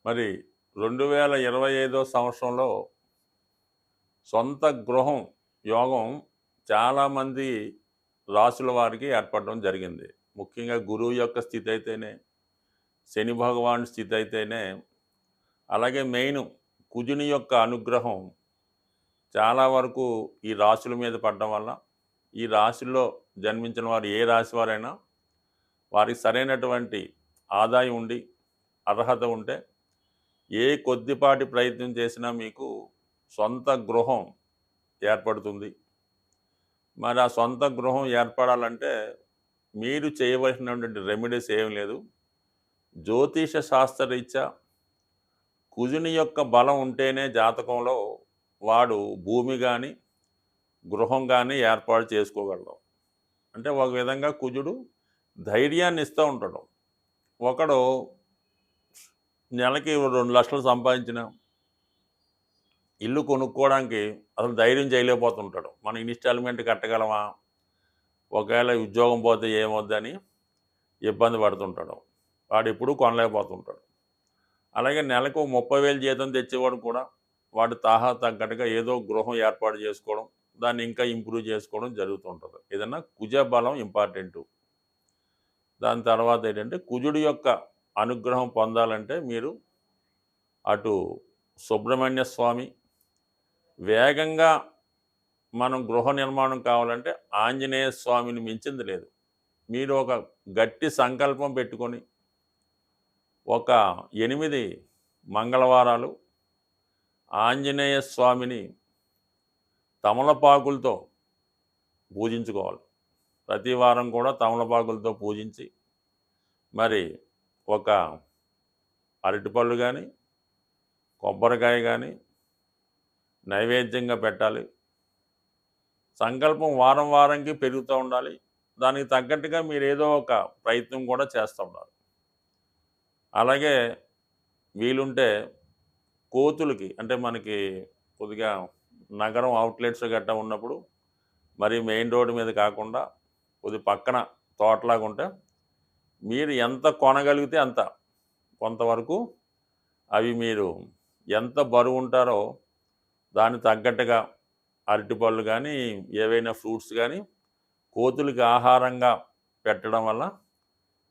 మరి 2025 సంవత్సరంలో సొంత గృహం యోగం చాలామంది రాసుల వారికి ఏర్పడడం జరిగింది. ముఖ్యంగా గురువు యొక్క స్థితి అయితేనే, శని భగవాన్ స్థితి అయితేనే, అలాగే మెయిన్ కుజుని యొక్క అనుగ్రహం చాలా వరకు ఈ రాశుల మీద పడడం వల్ల ఈ రాశుల్లో జన్మించిన వారు ఏ రాశి వారైనా వారికి సరైనటువంటి ఆదాయం ఉండి అర్హత ఉంటే ఏ కొద్దిపాటి ప్రయత్నం చేసినా మీకు సొంత గృహం ఏర్పడుతుంది. మరి ఆ సొంత గృహం ఏర్పడాలంటే మీరు చేయవలసినటువంటి రెమెడీస్ ఏం లేదు. జ్యోతిష శాస్త్రరీత్యా కుజుని యొక్క బలం ఉంటేనే జాతకంలో వాడు భూమి కానీ గృహం కానీ ఏర్పాటు చేసుకోగలడు. అంటే ఒక విధంగా కుజుడు ధైర్యాన్ని ఇస్తూ ఉంటాడు. ఒకడు నెలకి 2 లక్షలు సంపాదించిన ఇల్లు కొనుక్కోవడానికి అసలు ధైర్యం చేయలేకపోతుంటాడు. మనం ఇన్స్టాల్మెంట్ కట్టగలమా, ఒకవేళ ఉద్యోగం పోతే ఏమొద్దని ఇబ్బంది పడుతుంటాడు. వాడు ఎప్పుడూ కొనలేకపోతుంటాడు. అలాగే నెలకు 30,000 జీతం తెచ్చేవాడు కూడా వాడు తాహా తగ్గట్టుగా ఏదో గృహం ఏర్పాటు చేసుకోవడం, దాన్ని ఇంకా ఇంప్రూవ్ చేసుకోవడం జరుగుతుంటుంది. ఏదన్నా కుజ బలం ఇంపార్టెంటు. దాని తర్వాత ఏంటంటే కుజుడి యొక్క అనుగ్రహం పొందాలంటే మీరు అటు సుబ్రహ్మణ్య స్వామి, వేగంగా మనం గృహ నిర్మాణం కావాలంటే ఆంజనేయ స్వామిని మించింది లేదు. మీరు ఒక గట్టి సంకల్పం పెట్టుకొని ఒక 8 మంగళవారాలు ఆంజనేయ స్వామిని తమలపాకులతో పూజించుకోవాలి. ప్రతి వారం కూడా తమలపాకులతో పూజించి మరి ఒక అరటిపళ్ళు కానీ కొబ్బరికాయ కానీ నైవేద్యంగా పెట్టాలి. సంకల్పం వారం వారంకి పెరుగుతూ ఉండాలి. దానికి తగ్గట్టుగా మీరు ఏదో ఒక ప్రయత్నం కూడా చేస్తూ ఉండాలి. అలాగే వీలుంటే కోతులకి, అంటే మనకి కొద్దిగా నగరం అవుట్లెట్స్ గట్టా ఉన్నప్పుడు మరి మెయిన్ రోడ్డు మీద కాకుండా కొద్ది పక్కన తోటలాగా ఉంటే మీరు ఎంత కొనగలిగితే అంత కొంతవరకు అవి మీరు ఎంత బరువు ఉంటారో దానికి తగ్గట్టుగా అరటిపళ్ళు కానీ ఏవైనా ఫ్రూట్స్ కానీ కోతులకి ఆహారంగా పెట్టడం వల్ల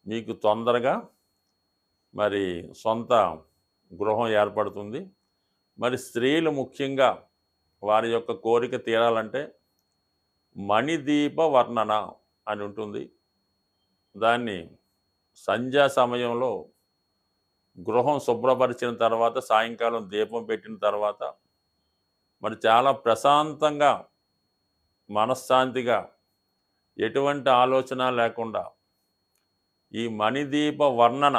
మీకు తొందరగా మరి సొంత గృహం ఏర్పడుతుంది. మరి స్త్రీలు ముఖ్యంగా వారి యొక్క కోరిక తీరాలంటే మణిదీప వర్ణన అని ఉంటుంది. దాన్ని సంధ్యా సమయంలో గృహం శుభ్రపరిచిన తర్వాత సాయంకాలం దీపం పెట్టిన తర్వాత మరి చాలా ప్రశాంతంగా మనశ్శాంతిగా ఎటువంటి ఆలోచన లేకుండా ఈ మణిదీప వర్ణన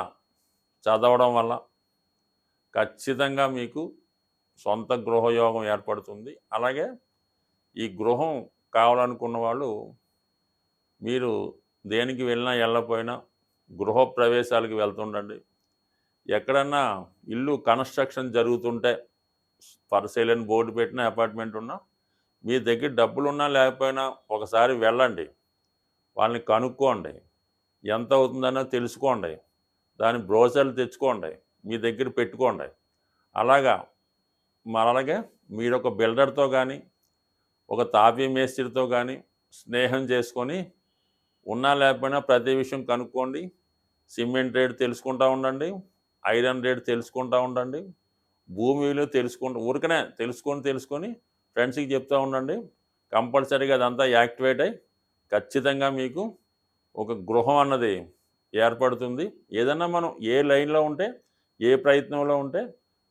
చదవడం వల్ల ఖచ్చితంగా మీకు సొంత గృహయోగం ఏర్పడుతుంది. అలాగే ఈ గృహం కావాలనుకున్న వాళ్ళు మీరు దేనికి వెళ్ళినా వెళ్ళకపోయినా గృహప్రవేశాలకు వెళ్తుండండి. ఎక్కడన్నా ఇల్లు కన్స్ట్రక్షన్ జరుగుతుంటే పరిశీలన బోర్డు పెట్టిన అపార్ట్మెంట్ ఉన్నా మీ దగ్గర డబ్బులున్నా లేకపోయినా ఒకసారి వెళ్ళండి. వాళ్ళని కనుక్కోండి, ఎంత అవుతుందనో తెలుసుకోండి, దాని బ్రోచర్లు తెచ్చుకోండి, మీ దగ్గర పెట్టుకోండి. అలాగే మీరు ఒక బిల్డర్తో కానీ ఒక తాపీ మేస్త్రితో కానీ స్నేహం చేసుకొని ఉన్నా లేకపోయినా ప్రతి విషయం కనుక్కోండి. సిమెంట్ రేటు తెలుసుకుంటూ ఉండండి, ఐరన్ రేటు తెలుసుకుంటూ ఉండండి, భూమి విలువ ఊరికనే తెలుసుకొని ఫ్రెండ్స్కి చెప్తూ ఉండండి. కంపల్సరీగా అదంతా యాక్టివేట్ అయ్యి ఖచ్చితంగా మీకు ఒక గృహం అన్నది ఏర్పడుతుంది. ఏదన్నా మనం ఏ లైన్లో ఉంటే ఏ ప్రయత్నంలో ఉంటే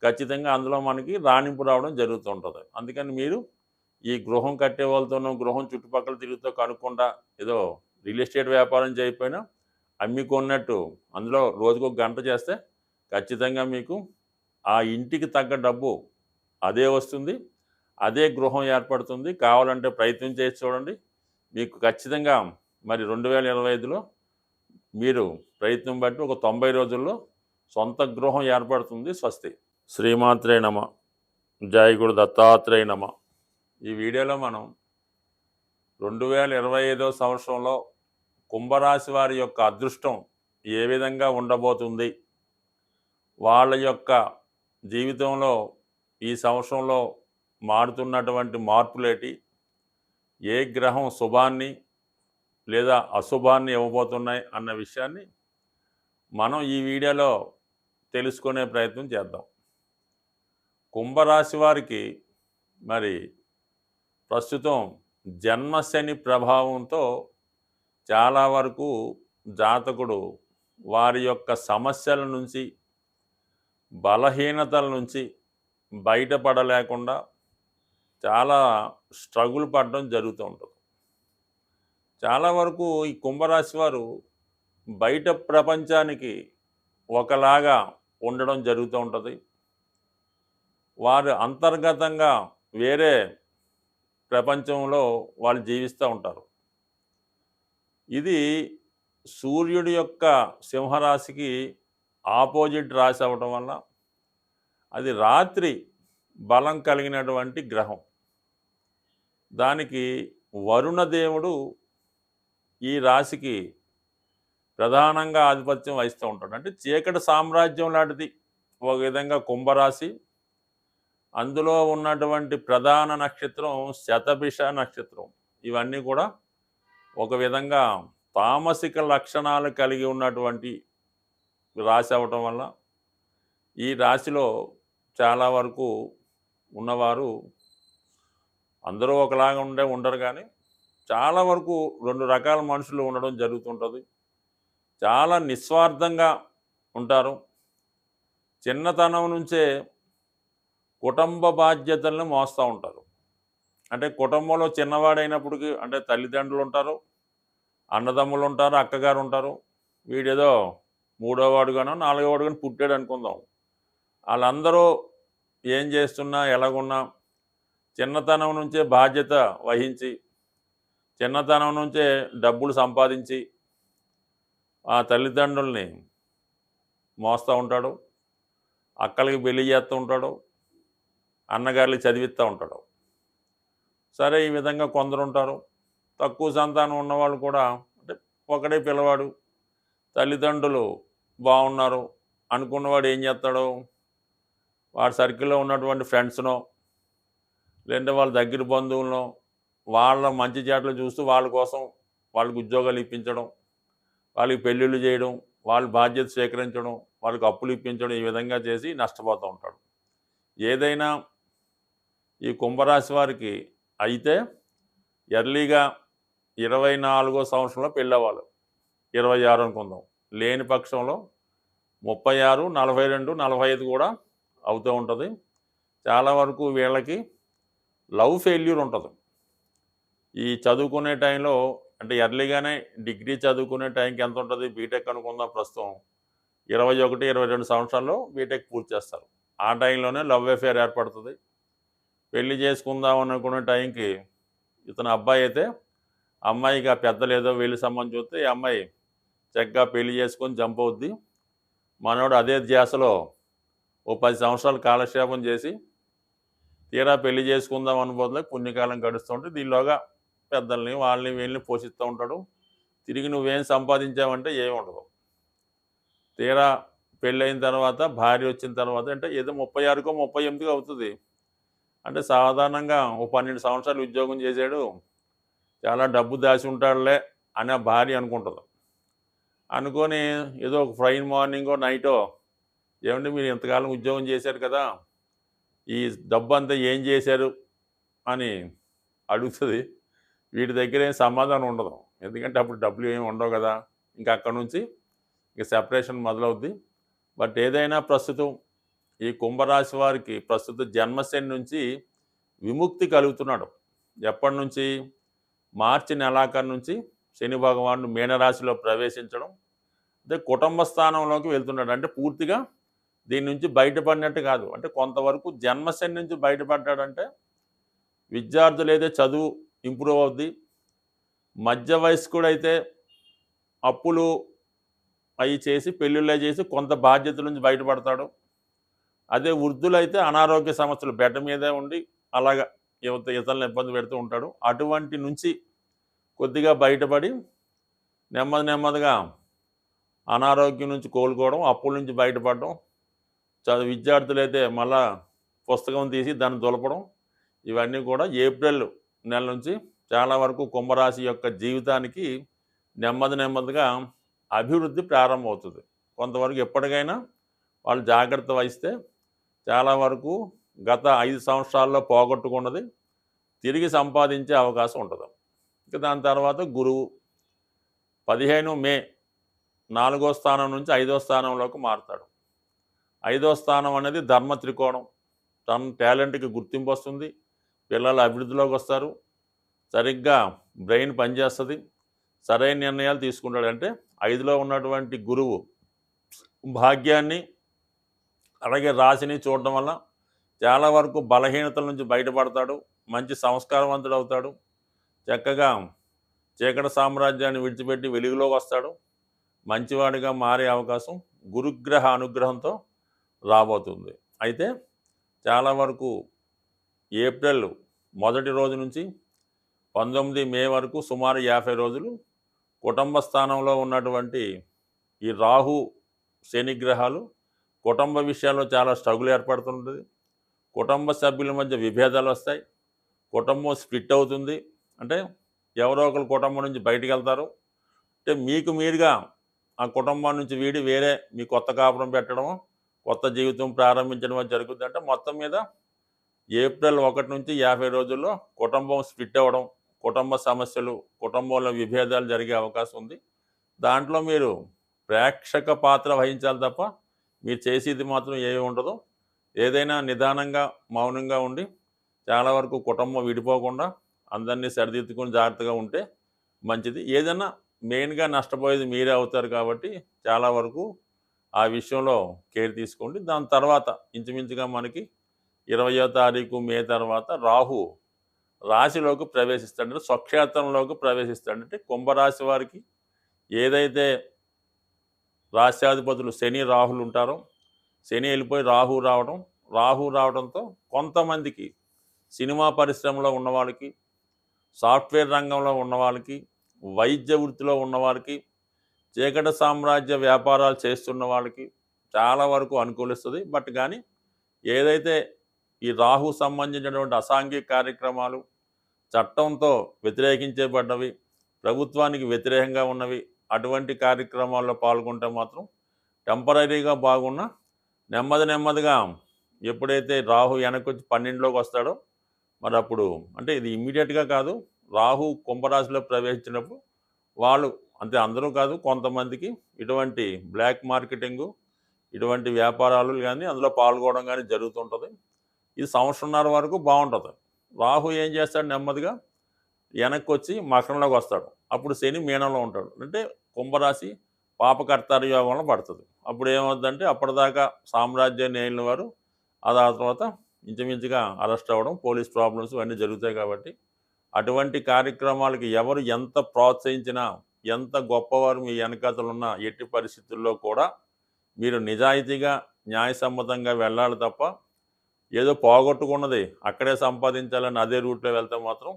ఖచ్చితంగా అందులో మనకి రాణింపు రావడం జరుగుతుంటుంది. అందుకని మీరు ఈ గృహం కట్టే వాళ్ళతోనూ గృహం చుట్టుపక్కల తిరుగుతూ కనుక్కుండా ఏదో రియల్ ఎస్టేట్ వ్యాపారం చేయకపోయినా అమ్మికొన్నట్టు అందులో రోజుకు 1 గంట చేస్తే ఖచ్చితంగా మీకు ఆ ఇంటికి తగ్గ డబ్బు అదే వస్తుంది, అదే గృహం ఏర్పడుతుంది. కావాలంటే ప్రయత్నం చేసి చూడండి. మీకు ఖచ్చితంగా మరి 2025లో మీరు ప్రయత్నం బట్టి ఒక 90 రోజుల్లో సొంత గృహం ఏర్పడుతుంది. స్వస్తి. శ్రీమాత్రే నమ. జై గురు దత్తాత్రేయ నమ. ఈ వీడియోలో మనం 2025 సంవత్సరంలో కుంభరాశి వారి యొక్క అదృష్టం ఏ విధంగా ఉండబోతుంది, వాళ్ళ యొక్క జీవితంలో ఈ సంవత్సరంలో మారుతున్నటువంటి మార్పులేటి, ఏ గ్రహం శుభాన్ని లేదా అశుభాన్ని ఇవ్వబోతున్నాయి అన్న విషయాన్ని మనం ఈ వీడియోలో తెలుసుకునే ప్రయత్నం చేద్దాం. కుంభరాశి వారికి మరి ప్రస్తుతం జన్మశని ప్రభావంతో చాలా వరకు జాతకుడు వారి యొక్క సమస్యల నుంచి, బలహీనతల నుంచి బయటపడలేకుండా చాలా స్ట్రగుల్ పడడం జరుగుతూ ఉంటుంది. చాలా వరకు ఈ కుంభరాశి వారు బయట ప్రపంచానికి ఒకలాగా ఉండడం జరుగుతూ ఉంటుంది. వారు అంతర్గతంగా వేరే ప్రపంచంలో వాళ్ళు జీవిస్తూ ఉంటారు. ఇది సూర్యుడి యొక్క సింహరాశికి ఆపోజిట్ రాశి అవ్వటం వల్ల అది రాత్రి బలం కలిగినటువంటి గ్రహం. దానికి వరుణదేవుడు ఈ రాశికి ప్రధానంగా ఆధిపత్యం వహిస్తూ ఉంటాడు. అంటే చీకటి సామ్రాజ్యం లాంటిది ఒక విధంగా కుంభరాశి. అందులో ఉన్నటువంటి ప్రధాన నక్షత్రం శతభిష నక్షత్రం. ఇవన్నీ కూడా ఒక విధంగా తామసిక లక్షణాలు కలిగి ఉన్నటువంటి రాశి అవ్వటం వల్ల ఈ రాశిలో చాలా వరకు ఉన్నవారు అందరూ ఒకలాగా ఉండరు, కానీ చాలా వరకు రెండు రకాల మనుషులు ఉండడం జరుగుతుంటుంది. చాలా నిస్వార్థంగా ఉంటారు. చిన్నతనం నుంచే కుటుంబ బాధ్యతలను మోస్తూ ఉంటారు. అంటే కుటుంబంలో చిన్నవాడైనప్పటికీ అంటే తల్లిదండ్రులు ఉంటారు, అన్నదమ్ములు ఉంటారు, అక్కగారు ఉంటారు. వీడేదో మూడోవాడుగానో నాలుగోవాడుగానో పుట్టాడు అనుకుందాం. వాళ్ళందరూ ఏం చేస్తున్నా ఎలాగున్నా చిన్నతనం నుంచే బాధ్యత వహించి, చిన్నతనం నుంచే డబ్బులు సంపాదించి ఆ తల్లిదండ్రుల్ని మోస్తూ ఉంటాడు, అక్కలకి పెళ్లి చేస్తూ ఉంటాడు, అన్నగారికి చదివిస్తూ ఉంటాడు. సరే, ఈ విధంగా కొందరు ఉంటారు. తక్కువ సంతానం ఉన్నవాళ్ళు కూడా అంటే ఒకడే పిల్లవాడు, తల్లిదండ్రులు బాగున్నారు అనుకున్నవాడు ఏం చేస్తాడు, వాడి సర్కిల్లో ఉన్నటువంటి ఫ్రెండ్స్నో లేదంటే వాళ్ళ దగ్గర బంధువులను వాళ్ళ మంచి చేటలు చూస్తూ వాళ్ళ కోసం వాళ్ళకి ఉద్యోగాలు ఇప్పించడం, వాళ్ళకి పెళ్ళిళ్ళు చేయడం, వాళ్ళ బాధ్యత స్వీకరించడం, వాళ్ళకి అప్పులు ఇప్పించడం, ఈ విధంగా చేసి నష్టపోతూ ఉంటాడు. ఏదైనా ఈ కుంభరాశి వారికి అయితే ఎర్లీగా 24వ సంవత్సరంలో పెళ్ళవ్వాలి. 26 అనుకుందాం. లేని పక్షంలో 36, 42, 45 కూడా అవుతూ ఉంటుంది. చాలా వరకు వీళ్ళకి లవ్ ఫెయిల్యూర్ ఉంటుంది. ఈ చదువుకునే టైంలో అంటే ఎర్లీగానే డిగ్రీ చదువుకునే టైంకి ఎంత ఉంటుంది, బీటెక్ అనుకుందాం, ప్రస్తుతం 21, 22 సంవత్సరాల్లో బీటెక్ పూర్తి చేస్తారు. ఆ టైంలోనే లవ్ అఫేర్ ఏర్పడుతుంది. పెళ్లి చేసుకుందాం అనుకునే టైంకి ఇతను అబ్బాయి అయితే అమ్మాయికి ఆ పెద్దలు ఏదో వెళ్ళి సంబంధం చూస్తే ఈ అమ్మాయి చక్కగా పెళ్లి చేసుకొని జంప్ అవుద్ది. మనోడు అదే ధ్యాసలో ఓ 10 సంవత్సరాలు కాలక్షేపం చేసి తీరా పెళ్లి చేసుకుందాం అనుబోతులే పుణ్యకాలం గడుస్తూ ఉంటే దీనిలోగా పెద్దల్ని వాళ్ళని వీళ్ళని పోషిస్తూ ఉంటాడు. తిరిగి నువ్వేం సంపాదించావంటే ఏమి ఉండదు. తీరా పెళ్ళైన తర్వాత భార్య వచ్చిన తర్వాత అంటే ఏదో 36కో 38కో అవుతుంది. అంటే సాధారణంగా ఓ 12 సంవత్సరాలు ఉద్యోగం చేశాడు, చాలా డబ్బు దాచి ఉంటాడులే అని ఆ భార్య అనుకుంటుంది. అనుకొని ఏదో ఒక ఫ్రైన్ మార్నింగో నైటో ఏమంటే మీరు ఇంతకాలం ఉద్యోగం చేశారు కదా, ఈ డబ్బు అంతా ఏం చేశారు అని అడుగుతుంది. వీటి దగ్గర ఏం సమాధానం ఉండదు. ఎందుకంటే అప్పుడు డబ్బులు ఏమి ఉండవు కదా. ఇంకా అక్కడ నుంచి ఇక సెపరేషన్ మొదలవుద్ది. బట్ ఏదైనా ప్రస్తుతం ఈ కుంభరాశి వారికి ప్రస్తుత జన్మశని నుంచి విముక్తి కలుగుతున్నాడు. ఎప్పటి నుంచి? మార్చి నెలాఖరు నుంచి శని భగవానుడు మీనరాశిలో ప్రవేశించడం, అంటే కుటుంబ స్థానంలోకి వెళ్తున్నాడు. అంటే పూర్తిగా దీని నుంచి బయటపడినట్టు కాదు. అంటే కొంతవరకు జన్మశని నుంచి బయటపడ్డాడంటే విద్యార్థులు అయితే చదువు ఇంప్రూవ్ అవుద్ది. మధ్య వయస్కుడైతే అప్పులు అవి చేసి పెళ్ళిళ్ళే చేసి కొంత బాధ్యతల నుంచి బయటపడతాడు. అదే వృద్ధులైతే అనారోగ్య సమస్యలు బెడ్ మీదే ఉండి అలాగా ఇతరులను ఇబ్బంది పెడుతూ ఉంటాడు. అటువంటి నుంచి కొద్దిగా బయటపడి నెమ్మదిగా అనారోగ్యం నుంచి కోలుకోవడం, అప్పుల నుంచి బయటపడడం, విద్యార్థులైతే మళ్ళా పుస్తకం తీసి దాన్ని దులపడం, ఇవన్నీ కూడా ఏప్రిల్ నెల నుంచి చాలా వరకు కుంభరాశి యొక్క జీవితానికి నెమ్మదిగా అభివృద్ధి ప్రారంభమవుతుంది. కొంతవరకు ఎప్పటికైనా వాళ్ళు జాగ్రత్త వహిస్తే చాలా వరకు గత 5 సంవత్సరాల్లో పోగొట్టుకున్నది తిరిగి సంపాదించే అవకాశం ఉంటుంది. ఇక దాని తర్వాత గురువు 15 మే 4వ స్థానం నుంచి 5వ స్థానంలోకి మారుతాడు. 5వ స్థానం అనేది ధర్మ త్రికోణం. తన టాలెంట్కి గుర్తింపు వస్తుంది, పిల్లలు అభివృద్ధిలోకి వస్తారు, సరిగ్గా బ్రెయిన్ పనిచేస్తుంది, సరైన నిర్ణయాలు తీసుకుంటాడు. అంటే 5లో ఉన్నటువంటి గురువు భాగ్యాన్ని అలాగే రాశిని చూడడం వల్ల చాలా వరకు బలహీనతల నుంచి బయటపడతాడు, మంచి సంస్కారవంతుడు అవుతాడు, చక్కగా చీకటి సామ్రాజ్యాన్ని విడిచిపెట్టి వెలుగులోకి వస్తాడు, మంచివాడిగా మారే అవకాశం గురుగ్రహ అనుగ్రహంతో రాబోతుంది. అయితే చాలా వరకు ఏప్రిల్ 1 రోజు నుంచి 19 మే వరకు సుమారు 50 రోజులు కుటుంబ స్థానంలో ఉన్నటువంటి ఈ రాహు శని గ్రహాలు కుటుంబ విషయాల్లో చాలా స్ట్రగుల్ ఏర్పడుతుంటుంది. కుటుంబ సభ్యుల మధ్య విభేదాలు వస్తాయి, కుటుంబం స్ప్లిట్ అవుతుంది. అంటే ఎవరో ఒకరు కుటుంబం నుంచి బయటికి వెళ్తారు, అంటే మీకు మీరుగా ఆ కుటుంబం నుంచి వీడి వేరే మీ కొత్త కాపురం పెట్టడం, కొత్త జీవితం ప్రారంభించడం జరుగుతుంది. అంటే మొత్తం మీద ఏప్రిల్ 1 నుంచి 50 రోజుల్లో కుటుంబం స్ప్లిట్ అవ్వడం, కుటుంబ సమస్యలు, కుటుంబంలో విభేదాలు జరిగే అవకాశం ఉంది. దాంట్లో మీరు ప్రేక్షక పాత్ర వహించాలి తప్ప మీరు చేసేది మాత్రం ఏమి ఉండదు. ఏదైనా నిదానంగా మౌనంగా ఉండి చాలా వరకు కుటుంబం విడిపోకుండా అందరినీ సరిదిద్దుకొని జాగ్రత్తగా ఉంటే మంచిది. ఏదైనా మెయిన్గా నష్టపోయేది మీరే అవుతారు కాబట్టి చాలా వరకు ఆ విషయంలో కేర్ తీసుకోండి. దాని తర్వాత ఇంచుమించుగా మనకి 20వ తారీఖు మే తర్వాత రాహు రాశిలోకి ప్రవేశిస్తాడు, స్వక్షేత్రంలోకి ప్రవేశిస్తాడు. అంటే కుంభరాశి వారికి ఏదైతే రాశ్యాధిపతులు శని రాహులు ఉంటారో, శని వెళ్ళిపోయి రాహు రావడంతో కొంతమందికి సినిమా పరిశ్రమలో ఉన్నవాళ్ళకి, సాఫ్ట్వేర్ రంగంలో ఉన్నవాళ్ళకి, వైద్య వృత్తిలో ఉన్నవారికి, చీకటి సామ్రాజ్య వ్యాపారాలు చేస్తున్న వాళ్ళకి చాలా వరకు అనుకూలిస్తుంది. బట్ కానీ ఏదైతే ఈ రాహు సంబంధించినటువంటి అసాంఘిక కార్యక్రమాలు, చట్టంతో వ్యతిరేకించబడ్డవి, ప్రభుత్వానికి వ్యతిరేకంగా ఉన్నవి, అటువంటి కార్యక్రమాల్లో పాల్గొంటే మాత్రం టెంపరీగా బాగున్నా నెమ్మదిగా ఎప్పుడైతే రాహు వెనకొచ్చి 12లోకి వస్తాడో మరి అప్పుడు, అంటే ఇది ఇమ్మీడియట్గా కాదు, రాహు కుంభరాశిలో ప్రవేశించినప్పుడు వాళ్ళు, అంటే అందరూ కాదు, కొంతమందికి ఇటువంటి బ్లాక్ మార్కెటింగు, ఇటువంటి వ్యాపారాలు కానీ అందులో పాల్గొనడం కానీ జరుగుతుంటుంది. ఇది సంవత్సరంన్నర వరకు బాగుంటుంది. రాహు ఏం చేస్తాడు, నెమ్మదిగా వెనక్కి వచ్చి మకరంలోకి వస్తాడు. అప్పుడు శని మీనంలో ఉంటాడు. అంటే కుంభరాశి పాపకర్తార యోగంలో పడుతుంది. అప్పుడు ఏమవుతుందంటే అప్పటిదాకా సామ్రాజ్యాన్ని ఏలిన వారు ఆ తర్వాత ఇంచుమించుగా అరెస్ట్ అవ్వడం, పోలీస్ ప్రాబ్లమ్స్ ఇవన్నీ జరుగుతాయి. కాబట్టి అటువంటి కార్యక్రమాలకి ఎవరు ఎంత ప్రోత్సహించినా, ఎంత గొప్పవారు మీ వెనకాతలున్నా ఎట్టి పరిస్థితుల్లో కూడా మీరు నిజాయితీగా న్యాయసమ్మతంగా వెళ్ళాలి తప్ప ఏదో పోగొట్టుకున్నది అక్కడే సంపాదించాలని అదే రూట్లో వెళ్తే మాత్రం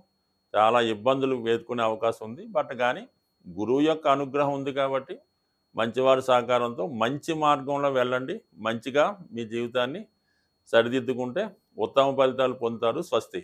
చాలా ఇబ్బందులు ఎదుర్కొనే అవకాశం ఉంది. బట్ కానీ గురువు యొక్క అనుగ్రహం ఉంది కాబట్టి మంచివారి సహకారంతో మంచి మార్గంలో వెళ్ళండి. మంచిగా మీ జీవితాన్ని సరిదిద్దుకుంటే ఉత్తమ ఫలితాలు పొందుతారు. స్వస్తి.